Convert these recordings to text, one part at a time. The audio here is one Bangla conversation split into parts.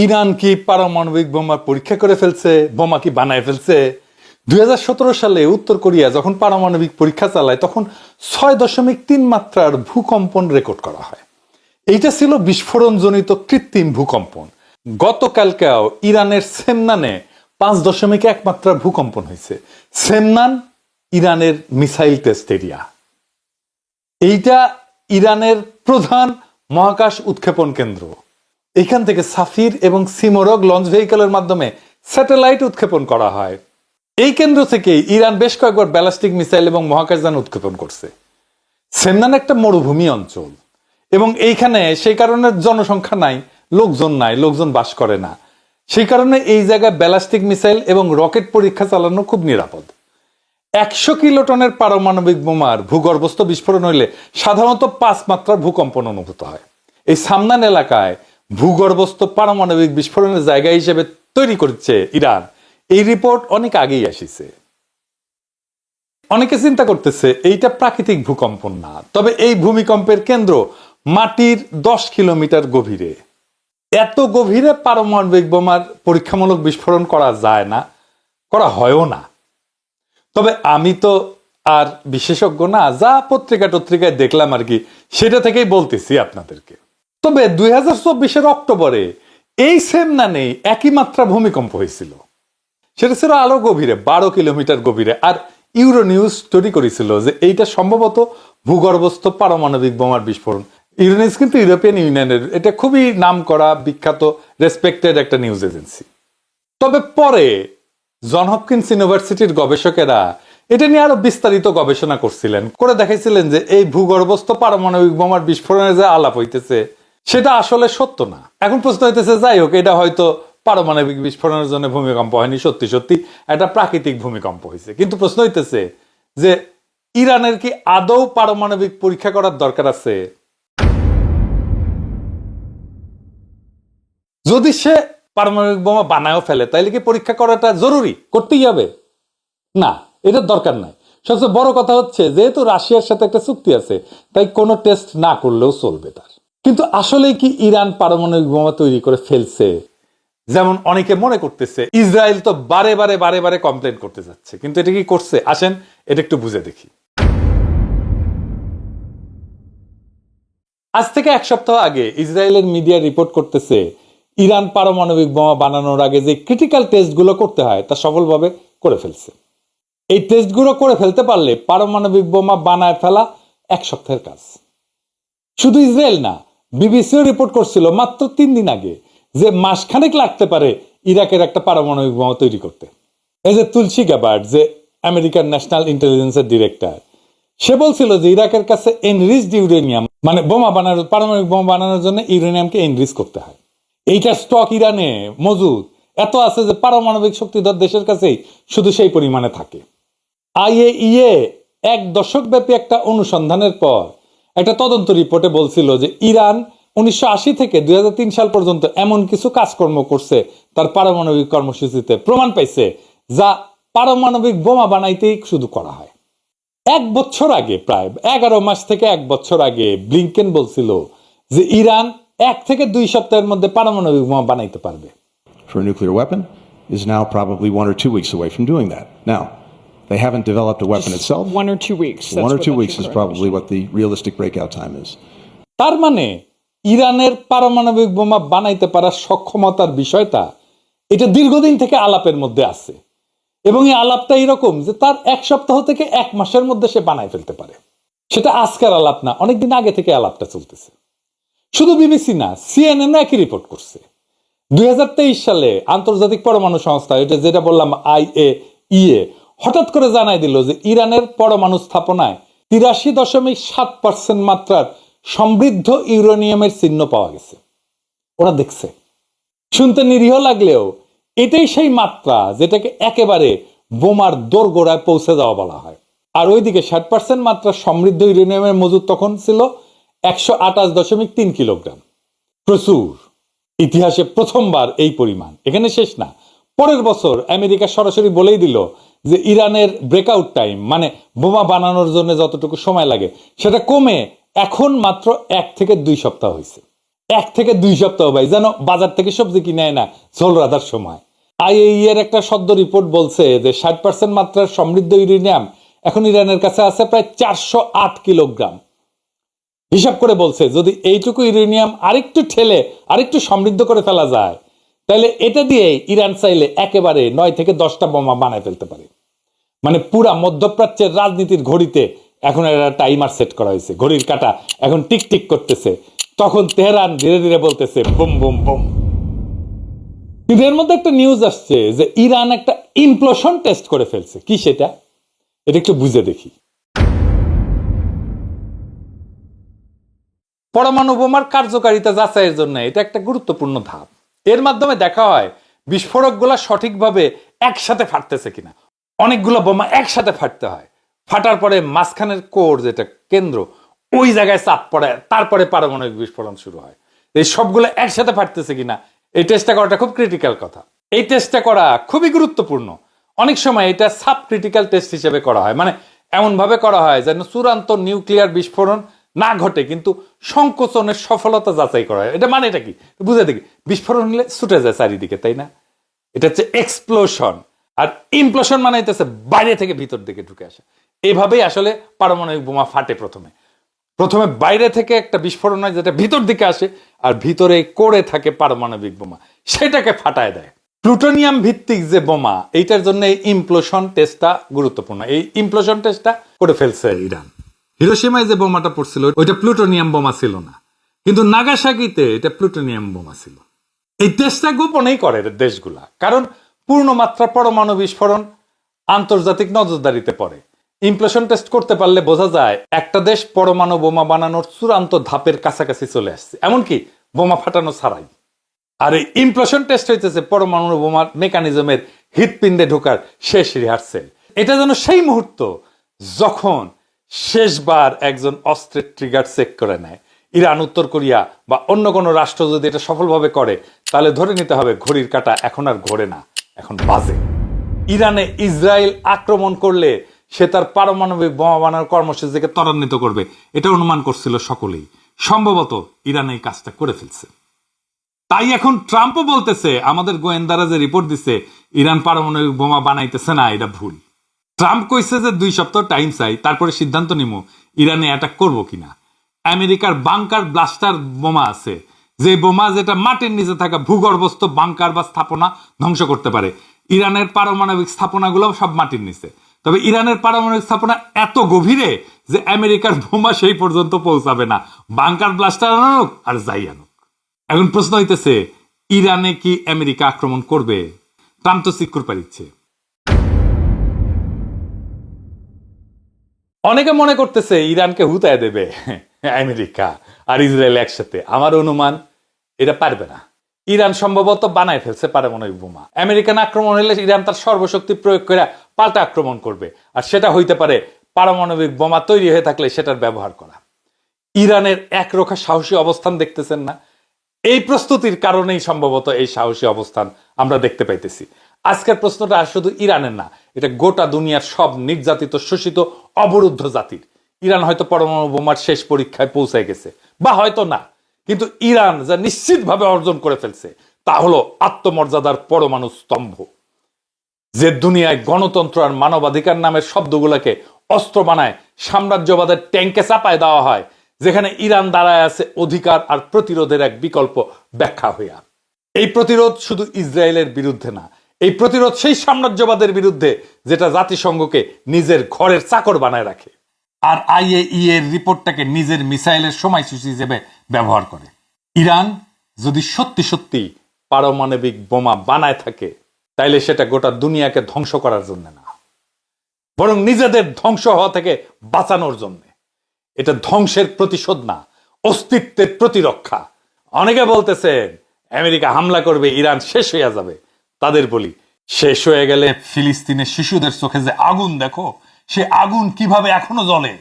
ইরান কি পারমাণবিক বোমা পরীক্ষা করে ফেলছে, বোমা কি বানায় ফেলছে? 2017 সালে উত্তর কোরিয়া যখন পারমাণবিক পরীক্ষা চালায় তখন 6.3 মাত্রার ভূকম্পন রেকর্ড করা হয়। এইটা ছিল বিস্ফোরণজনিত কৃত্রিম ভূকম্পন। গতকালকেও ইরানের সেমনানে 5.1 মাত্রার ভূকম্পন হয়েছে। সেমনান ইরানের মিসাইল টেস্ট এরিয়া। এইটা ইরানের প্রধান মহাকাশ উৎক্ষেপণ কেন্দ্র। এখান থেকে সাফির এবং সিমোরগ লঞ্চ ভেহিকলের মাধ্যমে স্যাটেলাইট উৎক্ষেপণ করা হয়। এই কেন্দ্র থেকে ইরান বেশ কয়েকবার ব্যালিস্টিক মিসাইল এবং মহাকাশযান উৎক্ষেপণ করছে। সেমনান একটা মরুভূমি অঞ্চল এবং এইখানে সেই কারণে জনসংখ্যা নাই, লোকজন বাস করে না। সেই কারণে এই জায়গায় ব্যালিস্টিক মিসাইল এবং রকেট পরীক্ষা চালানো খুব নিরাপদ। 100 কিলোটনের পারমাণবিক বোমার ভূগর্ভস্থ বিস্ফোরণ হইলে সাধারণত 5 মাত্রার ভূকম্পন অনুভূত হয়। এই সামনান এলাকায় ভূগর্ভস্থ পারমাণবিক বিস্ফোরণের জায়গা হিসেবে তৈরি করছে ইরান। এই রিপোর্ট অনেক আগেই আসিছে। অনেকে চিন্তা করতেছে এইটা প্রাকৃতিক ভূকম্পন না, তবে এই ভূমিকম্পের কেন্দ্র মাটির 10 কিলোমিটার গভীরে। এত গভীরে পারমাণবিক বোমার পরীক্ষামূলক বিস্ফোরণ করা যায় না, করা হয়ও না। তবে আমি তো আর বিশেষজ্ঞ না, যা পত্রিকায় দেখলাম আর কি, সেটা থেকেই বলতেছি আপনাদেরকে। তবে 2024 অক্টোবরে এই সেমনানে একই মাত্রা ভূমিকম্প হয়েছিল। সেটা ছিল আরো গভীরে, 12 কিলোমিটার গভীরে। আর ইউরোনিউজ স্টোরি করেছিল যে এইটা সম্ভবত ভূগর্ভস্থ পারমাণবিক বোমার বিস্ফোরণ। ইউরোনিউজ কিন্তু ইউরোপিয়ান ইউনিয়নের, এটা খুবই নামকরা, বিখ্যাত, রেসপেক্টেড একটা নিউজ এজেন্সি। তবে পরে জন হপকিন্স ইউনিভার্সিটির গবেষকেরা এটা নিয়ে আরো বিস্তারিত গবেষণা করছিলেন, করে দেখাইছিলেন যে এই ভূগর্ভস্থ পারমাণবিক বোমার বিস্ফোরণের যে আলাপ হইতেছে সেটা আসলে সত্য না। এখন প্রশ্ন হইতেছে, যাই হোক, এটা হয়তো পারমাণবিক বিস্ফোরণের জন্য ভূমিকম্প হয়নি, সত্যি একটা প্রাকৃতিক ভূমিকম্প হয়েছে। কিন্তু প্রশ্ন হইতেছে যে ইরানের কি আদৌ পারমাণবিক পরীক্ষা করার দরকার আছে? যদি সে পারমাণবিক বোমা বানায়ও ফেলে তাইলে কি পরীক্ষা করাটা জরুরি, করতেই হবে? না, এটার দরকার নাই। সবচেয়ে বড় কথা হচ্ছে, যেহেতু রাশিয়ার সাথে একটা চুক্তি আছে, তাই কোনো টেস্ট না করলেও চলবে তার। কিন্তু আসলে কি ইরান পারমাণবিক বোমা তৈরি করে ফেলছে যেমন অনেকে মনে করতেছে? ইসরায়েল তো বারে বারে কমপ্লেন করতে যাচ্ছে, কিন্তু এটা কি করছে? আসেন এটা একটু বুঝে দেখি। আজ থেকে 1 সপ্তাহ আগে ইসরায়েলের মিডিয়া রিপোর্ট করতেছে ইরান পারমাণবিক বোমা বানানোর আগে যে ক্রিটিক্যাল টেস্টগুলো করতে হয় তা সফলভাবে করে ফেলছে। এই টেস্টগুলো করে ফেলতে পারলে পারমাণবিক বোমা বানায় ফেলা 1 সপ্তাহের কাজ। শুধু ইসরায়েল না, বিবিসিও রিপোর্ট করছিল মাত্র 3 দিন আগে যে মাসখানেক লাগতে পারে ইরাকের একটা পারমাণবিক বোমা তৈরি করতে। এই যে তুলসী গ্যাবার্ড, যে আমেরিকার ন্যাশনাল ইন্টেলিজেন্সের ডিরেক্টর, সে বলছিল যে ইরাকের কাছে এনরিচড ইউরেনিয়াম, মানে পারমাণবিক বোমা বানানোর জন্য ইউরেনিয়ামকে এনরিচ করতে হয়। এইটা স্টক ইরানে মজুদ এত আছে যে পারমাণবিক শক্তিধর দেশের কাছেই শুধু সেই পরিমাণে থাকে। IAEA 1 দশক ব্যাপী একটা অনুসন্ধানের পর একটা তদন্ত রিপোর্টে বলছিল যে ইরান 1980 থেকে 2003 সাল পর্যন্ত এমন কিছু কাজকর্ম করছে তার পারমাণবিক কর্মসূচিতে, প্রমাণ পাইছে, যা পারমাণবিক বোমা বানাইতেই শুধু করা হয়। 1 বছর আগে, প্রায় 11 মাস থেকে 1 বছর আগে ব্লিংকেন বলছিল যে ইরান 1 থেকে 2 সপ্তাহের মধ্যে পারমাণবিক বোমা বানাইতে পারবে। For a nuclear weapon is now probably 1 or 2 weeks away from doing that. Now, they haven't developed a weapon itself. 1 or 2 weeks. 1 or 2 weeks is probably what the realistic breakout time is. তার মানে ইরানের পারমাণবিক বোমা বানাইতে পারার সক্ষমতার বিষয়টা এটা দীর্ঘদিন থেকে আলাপের মধ্যে আছে, এবং এই আলাপটা এরকম যে তার 1 সপ্তাহ থেকে 1 মাসের মধ্যে সে বানাই ফেলতে পারে। সেটা আজকের আলাপ না, অনেকদিন আগে থেকে আলাপটা চলতেছে। শুধু বিবিসি না, CNN একই রিপোর্ট করছে। 2023 সালে আন্তর্জাতিক পরমাণু সংস্থা, এটা যেটা বললাম IAEA, হঠাৎ করে জানাই দিল যে ইরানের পরমাণু স্থাপনায় 83.7% মাত্রার সমৃদ্ধ ইউরেনিয়ামের চিহ্ন পাওয়া গেছে। ওরা দেখছে। শুনতে নিরীহ লাগলেও এটাই সেই মাত্রা যেটাকে একেবারে বোমার দোরগোড়ায় পৌঁছে যাওয়া বলা হয়। আর ওইদিকে 60% মাত্রা সমৃদ্ধ ইউরেনিয়ামের মজুদ তখন ছিল 128.3 কিলোগ্রাম। প্রচুর। ইতিহাসে প্রথমবার এই পরিমাণ। এখানে শেষ না, পরের বছর আমেরিকা সরাসরি বলেই দিল যে ইরানের ব্রেকআউট টাইম, মানে বোমা বানানোর জন্য যতটুকু সময় লাগে, সেটা কমে এখন মাত্র 1 থেকে 2 সপ্তাহ হয়েছে। 1 থেকে 2 সপ্তাহ ভাই, যেন বাজার থেকে সবজি কিনে না ঝোল রাধার সময়। আইএই এর একটা সদ্য রিপোর্ট বলছে যে 60% মাত্রার সমৃদ্ধ ইউরেনিয়াম এখন ইরানের কাছে আছে প্রায় 408 কিলোগ্রাম। হিসাব করে বলছে যদি এইটুকু ইউরেনিয়াম আরেকটু ঠেলে আরেকটু সমৃদ্ধ করে ফেলা যায়, তাহলে এটা দিয়ে ইরান চাইলে একেবারে 9 থেকে 10টা বোমা বানায় ফেলতে পারে। মানে পুরা মধ্যপ্রাচ্যের রাজনীতির ঘড়িতে এখন একটা টাইমার সেট করা হয়েছে, ঘড়ির কাঁটা এখন টিক টিক করতেছে। তখন তেহরান ধীরে ধীরে বলতেছে বুম বুম বুম। কিন্তু এর মধ্যে একটা নিউজ আসছে যে ইরান একটা ইমপ্লোশন টেস্ট করে ফেলছে। কি সেটা? এটা একটু বুঝে দেখি। পরমাণু বোমার কার্যকারিতা যাচাইয়ের জন্য এটা একটা গুরুত্বপূর্ণ ধাপ। এর মাধ্যমে দেখা হয় বিস্ফোরকগুলা সঠিকভাবে একসাথে ফাটতেছে কিনা। অনেকগুলো বোমা একসাথে ফাটতে হয়, ফাটার পরে মাঝখানের কোর যেটা কেন্দ্র, ওই জায়গায় চাপ পড়ে, তারপরে পারমাণবিক বিস্ফোরণ শুরু হয়। এই সবগুলো একসাথে ফাটতেছে কিনা এই টেস্টটা করাটা খুব ক্রিটিক্যাল কথা। এই টেস্টটা করা খুবই গুরুত্বপূর্ণ। অনেক সময় এটা সাব ক্রিটিক্যাল টেস্ট হিসেবে করা হয়, মানে এমন ভাবে করা হয় যেন চূড়ান্ত নিউক্লিয়ার বিস্ফোরণ না ঘটে কিন্তু সংকোচনের সফলতা যাচাই করা হয়। এটা মানে এটা কি বুঝে দেখি, বিস্ফোরণ হলে ছুটে যায় চারিদিকে, তাই না? এটা হচ্ছে এক্সপ্লোশন। আর ইমপ্লোশন মানে হচ্ছে বাইরে থেকে ভিতর দিকে ঢুকে আসে। এভাবেই আসলে পারমাণবিক বোমা ফাটে। প্রথমে বাইরে থেকে একটা বিস্ফোরণ হয় যেটা ভিতর দিকে আসে, আর ভিতরে করে থাকে পারমাণবিক বোমা, সেটাকে ফাটায় দেয়। প্লুটোনিয়াম ভিত্তিক যে বোমা, এইটার জন্য এই ইমপ্লোশন টেস্টটা গুরুত্বপূর্ণ। এই ইমপ্লোশন টেস্টটা করে ফেলছে ইরান। হিরোশিমায় যে বোমাটা পড়ছিল ওইটা প্লুটোনিয়াম বোমা ছিল না, কিন্তু নাগাসাকিতে এটা প্লুটোনিয়াম বোমা ছিল। এই টেস্টটা গোপনেই করে দেশগুলা, কারণ পূর্ণমাত্রা পরমাণু বিস্ফোরণ আন্তর্জাতিক নজরদারিতে পড়ে। ইমপ্লোশন টেস্ট করতে পারলে বোঝা যায় একটা দেশ পরমাণু বোমা বানানোর চূড়ান্ত ধাপের কাছাকাছি চলে আসছে, এমনকি বোমা ফাটানো ছাড়াই। আর এই ইমপ্লোশন টেস্ট হইতেছে পরমাণু বোমার মেকানিজমের হৃৎপিণ্ডে ঢোকার শেষ রিহার্সেল। এটা যেন সেই মুহূর্ত যখন শেষবার একজন অস্ত্রের ট্রিগার চেক করে নেয়। ইরান, উত্তর কোরিয়া বা অন্য কোনো রাষ্ট্র যদি এটা সফলভাবে করে, তাহলে ধরে নিতে হবে ঘড়ির কাঁটা এখন আর ঘোরে না, এখন বাজে। ইরানে ইসরায়েল আক্রমণ করলে সে তার পারমাণবিক বোমা বানানোর কর্মসূচিকে ত্বরান্বিত করবে, এটা অনুমান করছিল সকলেই। সম্ভবত ইরান এই কাজটা করে ফেলছে। তাই এখন ট্রাম্পও বলতেছে আমাদের গোয়েন্দারা যে রিপোর্ট দিছে ইরান পারমাণবিক বোমা বানাইতেছে না, এটা ভুল। ট্রাম্প কইছে যে 2 সপ্তাহ টাইম চাই, তারপরে সিদ্ধান্ত নিব ইরানে অ্যাটাক করবো কিনা। আমেরিকার বাংকার ব্লাস্টার বোমা আছে, যে বোমা যেটা মাটির নিচে থাকা ভূগর্ভস্থ বাংকার বা স্থাপনা ধ্বংস করতে পারে। ইরানের পারমাণবিক স্থাপনাগুলো সব মাটির নিচে, তবে ইরানের পারমাণবিক স্থাপনা এত গভীরে যে আমেরিকার বোমা সেই পর্যন্ত পৌঁছাবে না, বাংকার ব্লাস্টার আনুক আর যাই আনুক। এখন প্রশ্ন হইতেছে ইরানে কি আমেরিকা আক্রমণ করবে? ট্রাম্প তো সিকিউর পারিচ্ছে। অনেকে মনে করতেছে ইরানকে হুতায় দেবে আমেরিকা আর ইসরায়েল একসাথে। আমার অনুমান এটা পারবে না। ইরান সম্ভবত বানায় ফেলছে পারমাণবিক বোমা। আমেরিকান আক্রমণ হলে ইরান তার সর্বশক্তি প্রয়োগ করে পাল্টা আক্রমণ করবে, আর সেটা হইতে পারে পারমাণবিক বোমা তৈরি হয়ে থাকলে সেটার ব্যবহার করা। ইরানের একরোখা সাহসী অবস্থান দেখতেছেন না? এই প্রস্তুতির কারণেই সম্ভবত এই সাহসী অবস্থান আমরা দেখতে পাইতেছি। আজকের প্রশ্নটা আর শুধু ইরানের না, এটা গোটা দুনিয়ার সব নির্যাতিত, শোষিত, অবরুদ্ধ জাতির। ইরান হয়তো পরমাণু বোমার শেষ পরীক্ষায় পৌঁছে গেছে, বা হয়তো না, কিন্তু ইরান যা নিশ্চিতভাবে অর্জন করে ফেলছে তা হলো আত্মমর্যাদার পরমাণু স্তম্ভ। যে দুনিয়ায় গণতন্ত্র আর মানবাধিকার নামের শব্দগুলোকে অস্ত্র বানায় সাম্রাজ্যবাদের ট্যাঙ্কে চাপায় দেওয়া হয়, যেখানে ইরান দাঁড়ায় আছে অধিকার আর প্রতিরোধের এক বিকল্প ব্যাখ্যা হইয়া। এই প্রতিরোধ শুধু ইসরায়েলের বিরুদ্ধে না, এই প্রতিরোধ সেই সাম্রাজ্যবাদের বিরুদ্ধে যেটা জাতিসংঘকে নিজের ঘরের চাকর বানায় রাখে, আর আইএই এর রিপোর্টটাকে নিজের মিসাইলের সময়সূচি হিসেবে ব্যবহার করে। ইরান যদি সত্যি সত্যি পারমাণবিক বোমা বানায় থাকে, তাইলে সেটা গোটা দুনিয়াকে ধ্বংস করার জন্য না, বরং নিজেদের ধ্বংস হওয়া থেকে বাঁচানোর জন্য। এটা ধ্বংসের প্রতিশোধ না, অস্তিত্বের প্রতিরক্ষা। অনেকে বলতেছেন আমেরিকা হামলা করবে, ইরান শেষ হয়ে যাবে। তাদের বলি, শেষ হয়ে গেলে ফিলিস্তিনের শিশুদের চোখে যে আগুন দেখো, সে আগুন কিভাবে এখনো জ্বলে?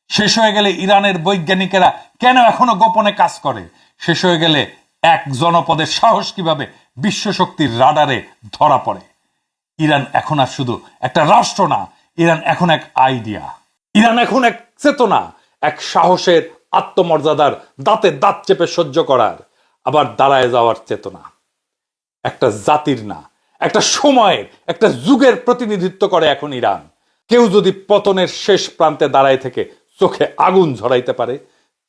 শেষ হয়ে গেলে ইরানের বৈজ্ঞানিকেরা কেন এখনো গোপনে কাজ করে? শেষ হয়ে গেলে এক জনপদের সাহস কিভাবে বিশ্বশক্তির রাডারে ধরা পড়ে? ইরান এখন আর শুধু একটা রাষ্ট্র না, ইরান এখন এক আইডিয়া, ইরান এখন এক চেতনা, এক সাহসের আত্মমর্যাদার দাঁতে দাঁত চেপে সহ্য করার, আবার দাঁড়ায় যাওয়ার চেতনা। একটা জাতির না, একটা সময়ের, একটা যুগের প্রতিনিধিত্ব করে এখন ইরান। কেউ যদি পতনের শেষ প্রান্তে দাঁড়ায় থেকে চোখে আগুন ঝরাইতে পারে,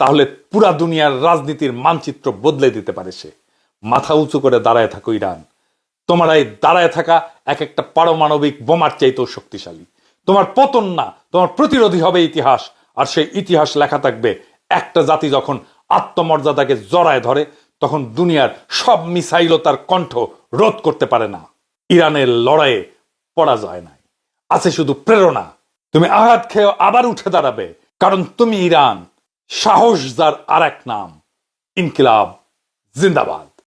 তাহলে পুরা দুনিয়ার রাজনীতির মানচিত্র বদলে দিতে পারে সে। মাথা উঁচু করে দাঁড়ায় থাকো ইরান। তোমার এই দাঁড়ায় থাকা এক একটা পারমাণবিক বোমার চাইতেও শক্তিশালী। তোমার পতন না, তোমার প্রতিরোধী হবে ইতিহাস। আর সেই ইতিহাস লেখা থাকবে, একটা জাতি যখন আত্মমর্যাদাকে জড়ায় ধরে, তখন দুনিয়ার সব মিসাইলও তার কণ্ঠ রোধ করতে পারে না। ইরানের লড়াইয়ে পরাজয় নাই, আছে শুধু প্রেরণা। তুমি আঘাত খেয়েও আবার উঠে দাঁড়াবে, কারণ তুমি ইরান। সাহস যার আর এক নাম, ইনকিলাব জিন্দাবাদ।